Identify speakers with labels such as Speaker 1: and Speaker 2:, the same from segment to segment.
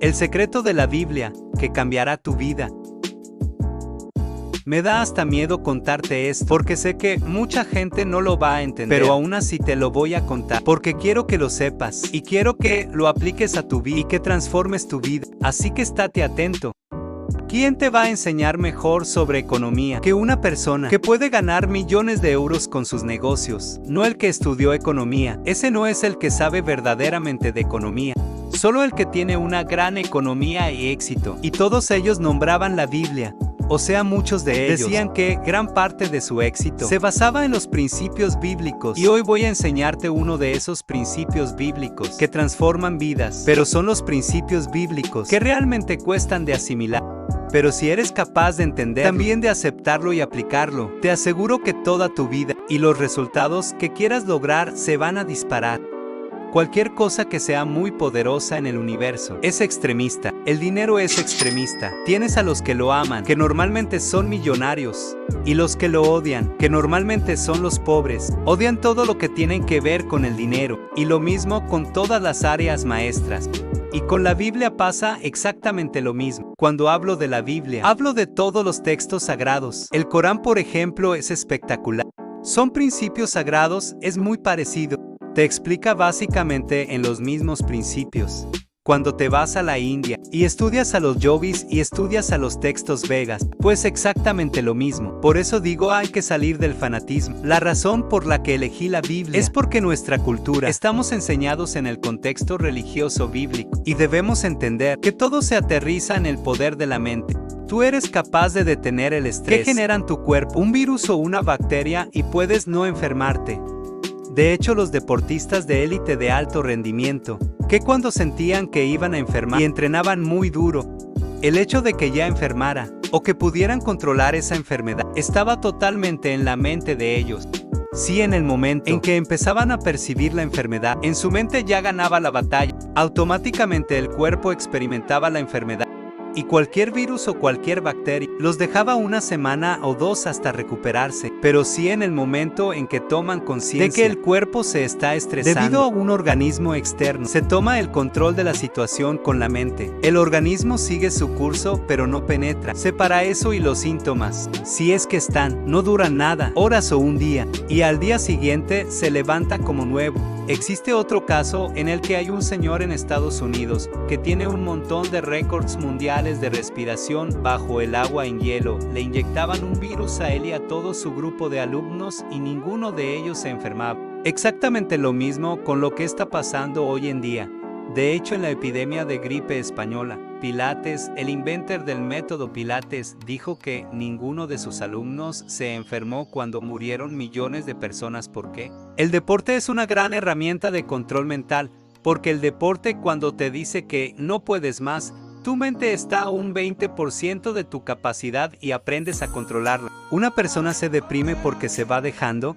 Speaker 1: El secreto de la Biblia, que cambiará tu vida. Me da hasta miedo contarte esto, porque sé que mucha gente no lo va a entender, pero aún así te lo voy a contar, porque quiero que lo sepas, y quiero que lo apliques a tu vida, y que transformes tu vida, así que estate atento. ¿Quién te va a enseñar mejor sobre economía que una persona que puede ganar millones de euros con sus negocios? No el que estudió economía, ese no es el que sabe verdaderamente de economía. Solo el que tiene una gran economía y éxito. Y todos ellos nombraban la Biblia. O sea, muchos de ellos decían que gran parte de su éxito se basaba en los principios bíblicos. Y hoy voy a enseñarte uno de esos principios bíblicos que transforman vidas. Pero son los principios bíblicos que realmente cuestan de asimilar. Pero si eres capaz de entenderlo, también de aceptarlo y aplicarlo, te aseguro que toda tu vida y los resultados que quieras lograr se van a disparar. Cualquier cosa que sea muy poderosa en el universo es extremista. El dinero es extremista. Tienes a los que lo aman, que normalmente son millonarios, y los que lo odian, que normalmente son los pobres. Odian todo lo que tienen que ver con el dinero, y lo mismo con todas las áreas maestras. Y con la Biblia pasa exactamente lo mismo. Cuando hablo de la Biblia, hablo de todos los textos sagrados. El Corán, por ejemplo, es espectacular. Son principios sagrados, es muy parecido. Te explica básicamente en los mismos principios. Cuando te vas a la India y estudias a los yogis y estudias a los textos vedas, pues exactamente lo mismo. Por eso digo, hay que salir del fanatismo. La razón por la que elegí la Biblia es porque nuestra cultura estamos enseñados en el contexto religioso bíblico y debemos entender que todo se aterriza en el poder de la mente. Tú eres capaz de detener el estrés que genera en tu cuerpo un virus o una bacteria y puedes no enfermarte. De hecho, los deportistas de élite de alto rendimiento, que cuando sentían que iban a enfermar y entrenaban muy duro, el hecho de que ya enfermara o que pudieran controlar esa enfermedad estaba totalmente en la mente de ellos. Si en el momento en que empezaban a percibir la enfermedad, en su mente ya ganaba la batalla, automáticamente el cuerpo experimentaba la enfermedad. Y cualquier virus o cualquier bacteria los dejaba una semana o dos hasta recuperarse. Pero sí en el momento en que toman conciencia de que el cuerpo se está estresando debido a un organismo externo, se toma el control de la situación con la mente. El organismo sigue su curso pero no penetra. Separa eso y los síntomas, si es que están, no duran nada, horas o un día, y al día siguiente se levanta como nuevo. Existe otro caso en el que hay un señor en Estados Unidos que tiene un montón de récords mundiales de respiración bajo el agua en hielo. Le inyectaban un virus a él y a todo su grupo de alumnos y ninguno de ellos se enfermaba. Exactamente lo mismo con lo que está pasando hoy en día. De hecho, en la epidemia de gripe española, Pilates, el inventor del método Pilates, dijo que ninguno de sus alumnos se enfermó cuando murieron millones de personas. ¿Por qué? El deporte es una gran herramienta de control mental, porque el deporte cuando te dice que no puedes más, tu mente está a un 20% de tu capacidad y aprendes a controlarla. Una persona se deprime porque se va dejando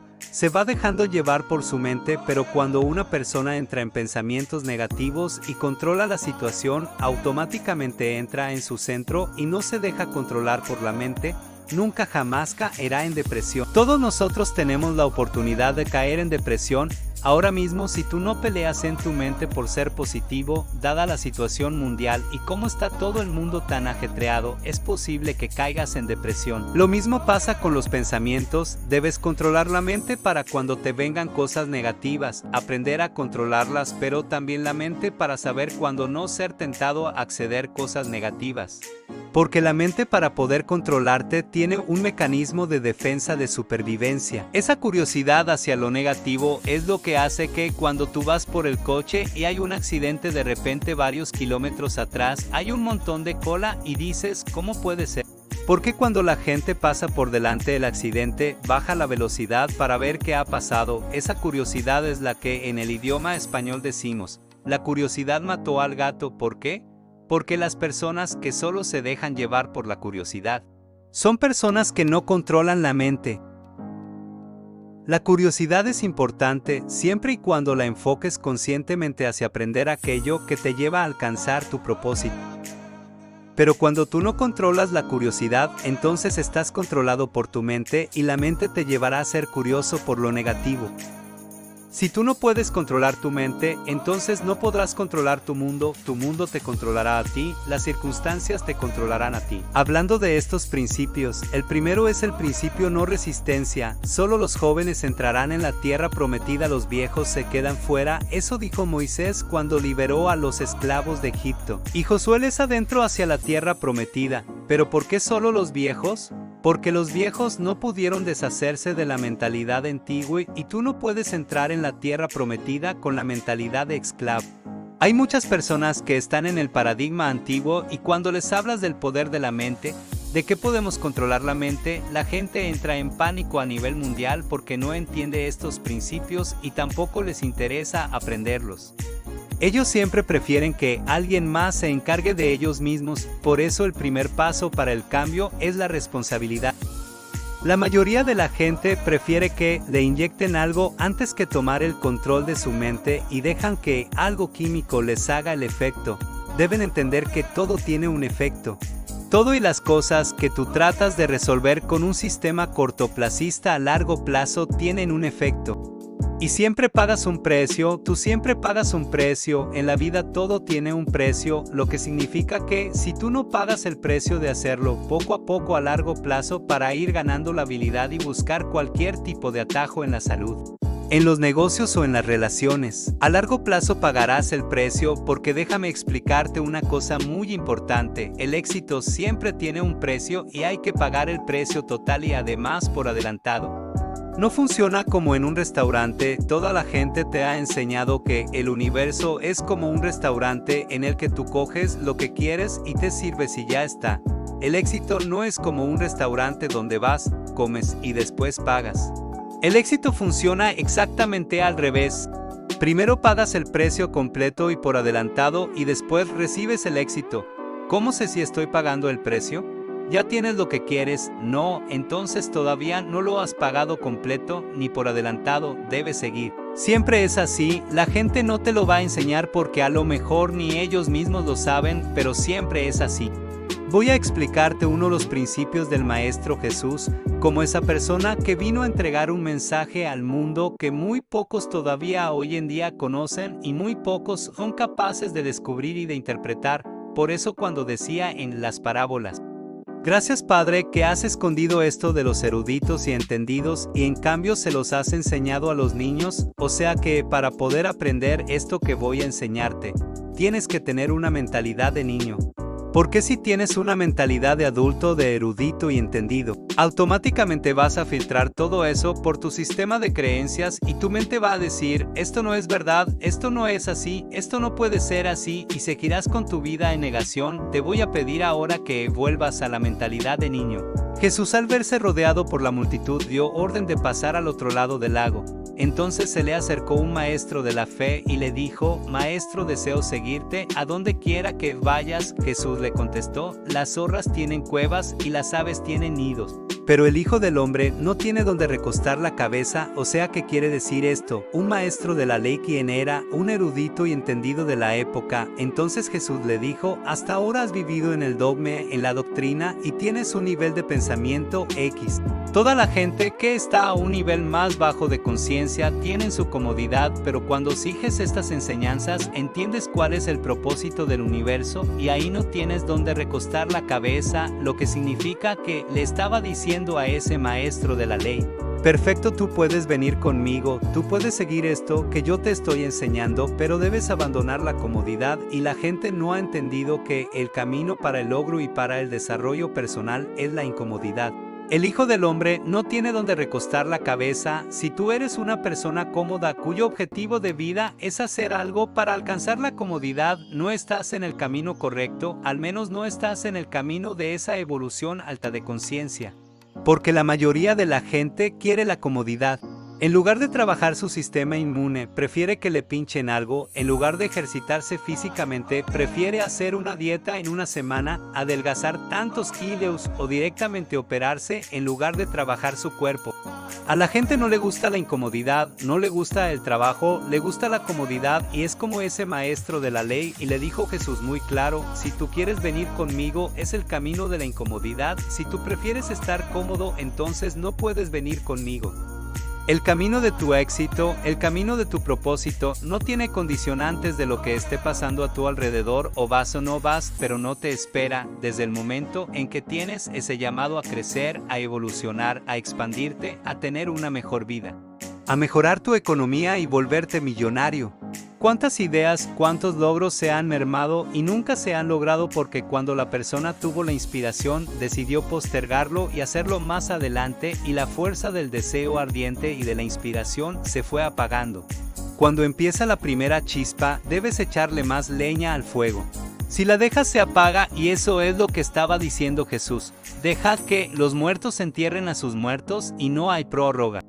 Speaker 1: llevar por su mente, pero cuando una persona entra en pensamientos negativos y controla la situación, automáticamente entra en su centro y no se deja controlar por la mente, nunca jamás caerá en depresión. Todos nosotros tenemos la oportunidad de caer en depresión. Ahora mismo, si tú no peleas en tu mente por ser positivo, dada la situación mundial y cómo está todo el mundo tan ajetreado, es posible que caigas en depresión. Lo mismo pasa con los pensamientos. Debes controlar la mente para cuando te vengan cosas negativas, aprender a controlarlas, pero también la mente para saber cuándo no ser tentado a acceder cosas negativas. Porque la mente, para poder controlarte, tiene un mecanismo de defensa de supervivencia. Esa curiosidad hacia lo negativo es lo que hace que cuando tú vas por el coche y hay un accidente, de repente varios kilómetros atrás hay un montón de cola y dices, ¿cómo puede ser? Porque cuando la gente pasa por delante del accidente, baja la velocidad para ver qué ha pasado. Esa curiosidad es la que en el idioma español decimos, la curiosidad mató al gato. ¿Por qué? Porque las personas que solo se dejan llevar por la curiosidad son personas que no controlan la mente. La curiosidad es importante siempre y cuando la enfoques conscientemente hacia aprender aquello que te lleva a alcanzar tu propósito. Pero cuando tú no controlas la curiosidad, entonces estás controlado por tu mente y la mente te llevará a ser curioso por lo negativo. Si tú no puedes controlar tu mente, entonces no podrás controlar tu mundo te controlará a ti, las circunstancias te controlarán a ti. Hablando de estos principios, el primero es el principio no resistencia, solo los jóvenes entrarán en la tierra prometida, los viejos se quedan fuera, eso dijo Moisés cuando liberó a los esclavos de Egipto. Y Josué les adentró hacia la tierra prometida, ¿pero por qué solo los viejos? Porque los viejos no pudieron deshacerse de la mentalidad antigua y tú no puedes entrar en la tierra prometida con la mentalidad de esclavo. Hay muchas personas que están en el paradigma antiguo y cuando les hablas del poder de la mente, de que podemos controlar la mente, la gente entra en pánico a nivel mundial porque no entiende estos principios y tampoco les interesa aprenderlos. Ellos siempre prefieren que alguien más se encargue de ellos mismos, por eso el primer paso para el cambio es la responsabilidad. La mayoría de la gente prefiere que le inyecten algo antes que tomar el control de su mente y dejan que algo químico les haga el efecto. Deben entender que todo tiene un efecto. Todo y las cosas que tú tratas de resolver con un sistema cortoplacista a largo plazo tienen un efecto. Y siempre pagas un precio, tú siempre pagas un precio, en la vida todo tiene un precio, lo que significa que si tú no pagas el precio de hacerlo poco a poco a largo plazo para ir ganando la habilidad y buscar cualquier tipo de atajo en la salud, en los negocios o en las relaciones, a largo plazo pagarás el precio porque déjame explicarte una cosa muy importante, el éxito siempre tiene un precio y hay que pagar el precio total y además por adelantado. No funciona como en un restaurante, toda la gente te ha enseñado que el universo es como un restaurante en el que tú coges lo que quieres y te sirves y ya está. El éxito no es como un restaurante donde vas, comes y después pagas. El éxito funciona exactamente al revés. Primero pagas el precio completo y por adelantado y después recibes el éxito. ¿Cómo sé si estoy pagando el precio? ¿Ya tienes lo que quieres? No, entonces todavía no lo has pagado completo ni por adelantado, debes seguir. Siempre es así, la gente no te lo va a enseñar porque a lo mejor ni ellos mismos lo saben, pero siempre es así. Voy a explicarte uno de los principios del Maestro Jesús, como esa persona que vino a entregar un mensaje al mundo que muy pocos todavía hoy en día conocen y muy pocos son capaces de descubrir y de interpretar, por eso cuando decía en las parábolas, gracias Padre que has escondido esto de los eruditos y entendidos y en cambio se los has enseñado a los niños, o sea que para poder aprender esto que voy a enseñarte, tienes que tener una mentalidad de niño. Porque si tienes una mentalidad de adulto, de erudito y entendido, automáticamente vas a filtrar todo eso por tu sistema de creencias y tu mente va a decir, esto no es verdad, esto no es así, esto no puede ser así y seguirás con tu vida en negación. Te voy a pedir ahora que vuelvas a la mentalidad de niño. Jesús al verse rodeado por la multitud dio orden de pasar al otro lado del lago. Entonces se le acercó un maestro de la fe y le dijo, Maestro, deseo seguirte, a donde quiera que vayas. Jesús le contestó, las zorras tienen cuevas y las aves tienen nidos, pero el Hijo del Hombre no tiene donde recostar la cabeza. O sea, ¿qué quiere decir esto? Un maestro de la ley, quien era un erudito y entendido de la época. Entonces Jesús le dijo, hasta ahora has vivido en el dogma, en la doctrina y tienes un nivel de pensamiento X. Toda la gente que está a un nivel más bajo de conciencia tiene su comodidad, pero cuando sigues estas enseñanzas entiendes cuál es el propósito del universo y ahí no tienes donde recostar la cabeza, lo que significa que le estaba diciendo a ese maestro de la ley, perfecto, tú puedes venir conmigo, tú puedes seguir esto que yo te estoy enseñando, pero debes abandonar la comodidad y la gente no ha entendido que el camino para el logro y para el desarrollo personal es la incomodidad. El Hijo del Hombre no tiene donde recostar la cabeza. Si tú eres una persona cómoda cuyo objetivo de vida es hacer algo para alcanzar la comodidad, no estás en el camino correcto, al menos no estás en el camino de esa evolución alta de conciencia. Porque la mayoría de la gente quiere la comodidad. En lugar de trabajar su sistema inmune, prefiere que le pinchen algo. En lugar de ejercitarse físicamente, prefiere hacer una dieta en una semana, adelgazar tantos kilos o directamente operarse en lugar de trabajar su cuerpo. A la gente no le gusta la incomodidad, no le gusta el trabajo, le gusta la comodidad y es como ese maestro de la ley y le dijo Jesús muy claro, si tú quieres venir conmigo es el camino de la incomodidad, si tú prefieres estar cómodo entonces no puedes venir conmigo. El camino de tu éxito, el camino de tu propósito, no tiene condicionantes de lo que esté pasando a tu alrededor, o vas o no vas, pero no te espera desde el momento en que tienes ese llamado a crecer, a evolucionar, a expandirte, a tener una mejor vida, a mejorar tu economía y volverte millonario. ¿Cuántas ideas, cuántos logros se han mermado y nunca se han logrado porque cuando la persona tuvo la inspiración decidió postergarlo y hacerlo más adelante y la fuerza del deseo ardiente y de la inspiración se fue apagando? Cuando empieza la primera chispa, debes echarle más leña al fuego. Si la dejas se apaga, y eso es lo que estaba diciendo Jesús. Dejad que los muertos entierren a sus muertos y no hay prórroga.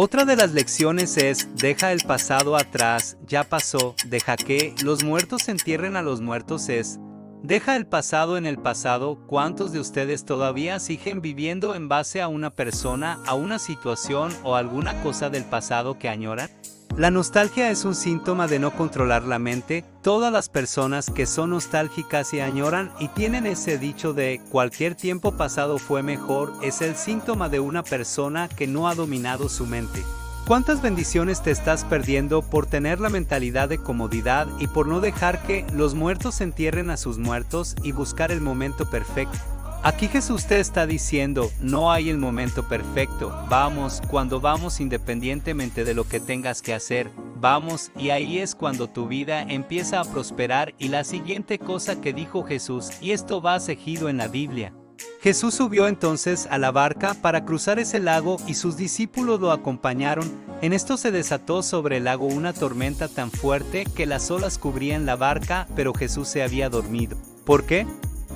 Speaker 1: Otra de las lecciones es, deja el pasado atrás, ya pasó, deja que los muertos entierren a los muertos es, deja el pasado en el pasado. ¿Cuántos de ustedes todavía siguen viviendo en base a una persona, a una situación o alguna cosa del pasado que añoran? La nostalgia es un síntoma de no controlar la mente. Todas las personas que son nostálgicas y añoran y tienen ese dicho de cualquier tiempo pasado fue mejor, es el síntoma de una persona que no ha dominado su mente. ¿Cuántas bendiciones te estás perdiendo por tener la mentalidad de comodidad y por no dejar que los muertos entierren a sus muertos y buscar el momento perfecto? Aquí Jesús te está diciendo, no hay el momento perfecto, vamos, cuando vamos independientemente de lo que tengas que hacer, vamos, y ahí es cuando tu vida empieza a prosperar. Y la siguiente cosa que dijo Jesús, y esto va seguido en la Biblia. Jesús subió entonces a la barca para cruzar ese lago y sus discípulos lo acompañaron. En esto se desató sobre el lago una tormenta tan fuerte que las olas cubrían la barca, pero Jesús se había dormido. ¿Por qué?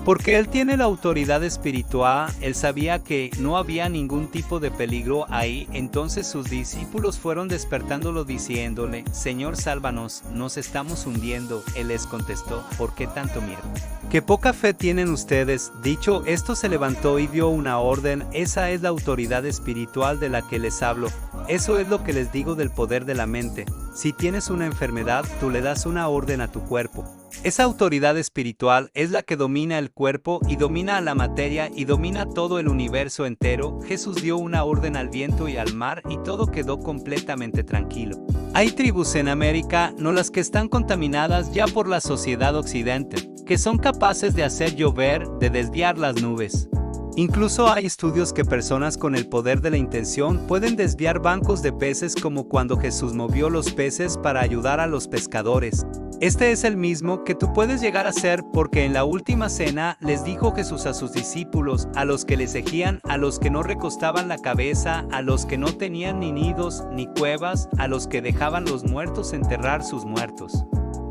Speaker 1: Porque Él tiene la autoridad espiritual. Él sabía que no había ningún tipo de peligro ahí. Entonces sus discípulos fueron despertándolo diciéndole, Señor, sálvanos, nos estamos hundiendo. Él les contestó, ¿por qué tanto miedo? ¡Qué poca fe tienen ustedes! Dicho esto, se levantó y dio una orden. Esa es la autoridad espiritual de la que les hablo. Eso es lo que les digo del poder de la mente. Si tienes una enfermedad, tú le das una orden a tu cuerpo. Esa autoridad espiritual es la que domina el cuerpo y domina a la materia y domina todo el universo entero. Jesús dio una orden al viento y al mar y todo quedó completamente tranquilo. Hay tribus en América, no las que están contaminadas ya por la sociedad occidental, que son capaces de hacer llover, de desviar las nubes. Incluso hay estudios que personas con el poder de la intención pueden desviar bancos de peces, como cuando Jesús movió los peces para ayudar a los pescadores. Este es el mismo que tú puedes llegar a ser, porque en la última cena les dijo Jesús a sus discípulos, a los que le seguían, a los que no recostaban la cabeza, a los que no tenían ni nidos ni cuevas, a los que dejaban los muertos enterrar sus muertos,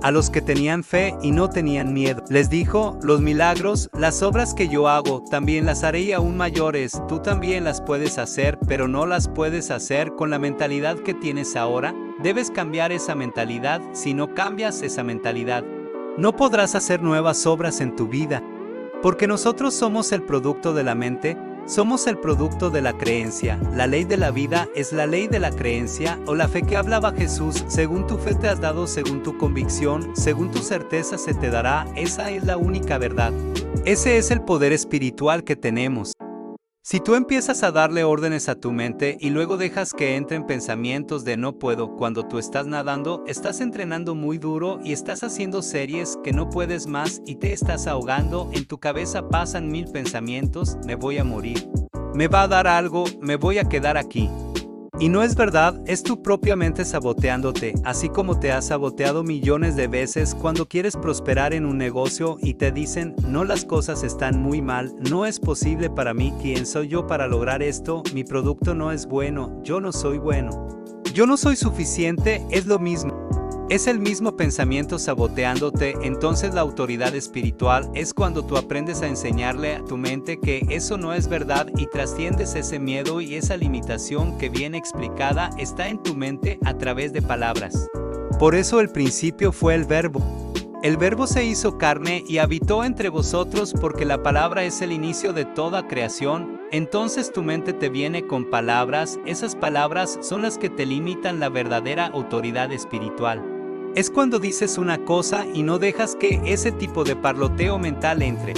Speaker 1: a los que tenían fe y no tenían miedo. Les dijo, los milagros, las obras que yo hago, también las haré y aún mayores. Tú también las puedes hacer, pero no las puedes hacer con la mentalidad que tienes ahora. Debes cambiar esa mentalidad. Si no cambias esa mentalidad, no podrás hacer nuevas obras en tu vida. Porque nosotros somos el producto de la mente. Somos el producto de la creencia. La ley de la vida es la ley de la creencia, o la fe que hablaba Jesús. Según tu fe te has dado, según tu convicción, según tu certeza se te dará. Esa es la única verdad. Ese es el poder espiritual que tenemos. Si tú empiezas a darle órdenes a tu mente y luego dejas que entren pensamientos de no puedo, cuando tú estás nadando, estás entrenando muy duro y estás haciendo series que no puedes más y te estás ahogando. En tu cabeza pasan 1000 pensamientos, me voy a morir, me va a dar algo, me voy a quedar aquí. Y no es verdad, es tu propia mente saboteándote, así como te has saboteado millones de veces cuando quieres prosperar en un negocio y te dicen, no, las cosas están muy mal, no es posible para mí, ¿quién soy yo para lograr esto? Mi producto no es bueno, yo no soy bueno, yo no soy suficiente. Es lo mismo. Es el mismo pensamiento saboteándote. Entonces la autoridad espiritual es cuando tú aprendes a enseñarle a tu mente que eso no es verdad y trasciendes ese miedo y esa limitación que viene explicada está en tu mente a través de palabras. Por eso el principio fue el verbo. El verbo se hizo carne y habitó entre vosotros, porque la palabra es el inicio de toda creación. Entonces tu mente te viene con palabras. Esas palabras son las que te limitan la verdadera autoridad espiritual. Es cuando dices una cosa y no dejas que ese tipo de parloteo mental entre.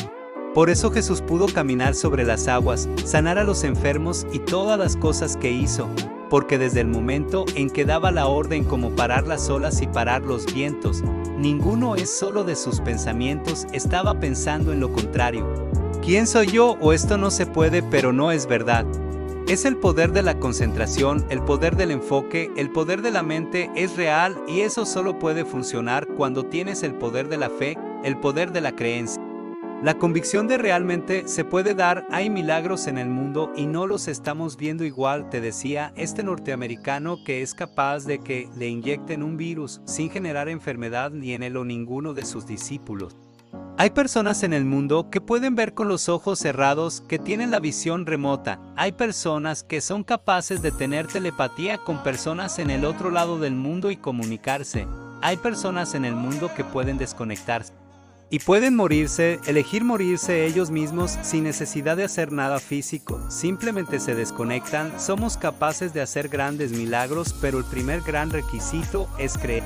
Speaker 1: Por eso Jesús pudo caminar sobre las aguas, sanar a los enfermos y todas las cosas que hizo. porque desde el momento en que daba la orden como parar las olas y parar los vientos, ninguno es solo de sus pensamientos, estaba pensando en lo contrario. ¿Quién soy yo? O esto no se puede, pero no es verdad. Es el poder de la concentración, el poder del enfoque, el poder de la mente es real y eso solo puede funcionar cuando tienes el poder de la fe, el poder de la creencia. La convicción de realmente se puede dar, hay milagros en el mundo y no los estamos viendo igual, te decía este norteamericano que es capaz de que le inyecten un virus sin generar enfermedad ni en él o ninguno de sus discípulos. Hay personas en el mundo que pueden ver con los ojos cerrados, que tienen la visión remota. Hay personas que son capaces de tener telepatía con personas en el otro lado del mundo y comunicarse. Hay personas en el mundo que pueden desconectarse. Y pueden morirse, elegir morirse ellos mismos sin necesidad de hacer nada físico. Simplemente se desconectan. Somos capaces de hacer grandes milagros, pero el primer gran requisito es creer.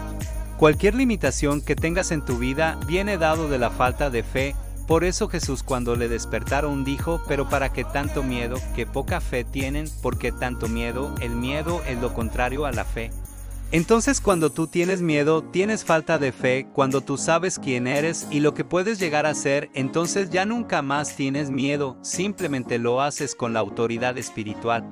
Speaker 1: Cualquier limitación que tengas en tu vida viene dado de la falta de fe. Por eso Jesús cuando le despertaron dijo, pero ¿para qué tanto miedo? ¿Qué poca fe tienen? ¿Por qué tanto miedo? El miedo es lo contrario a la fe. Entonces cuando tú tienes miedo, tienes falta de fe, cuando tú sabes quién eres y lo que puedes llegar a ser, entonces ya nunca más tienes miedo, simplemente lo haces con la autoridad espiritual.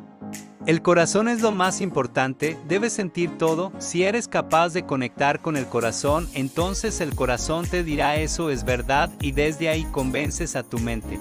Speaker 1: El corazón es lo más importante, debes sentir todo, si eres capaz de conectar con el corazón, entonces el corazón te dirá eso es verdad y desde ahí convences a tu mente.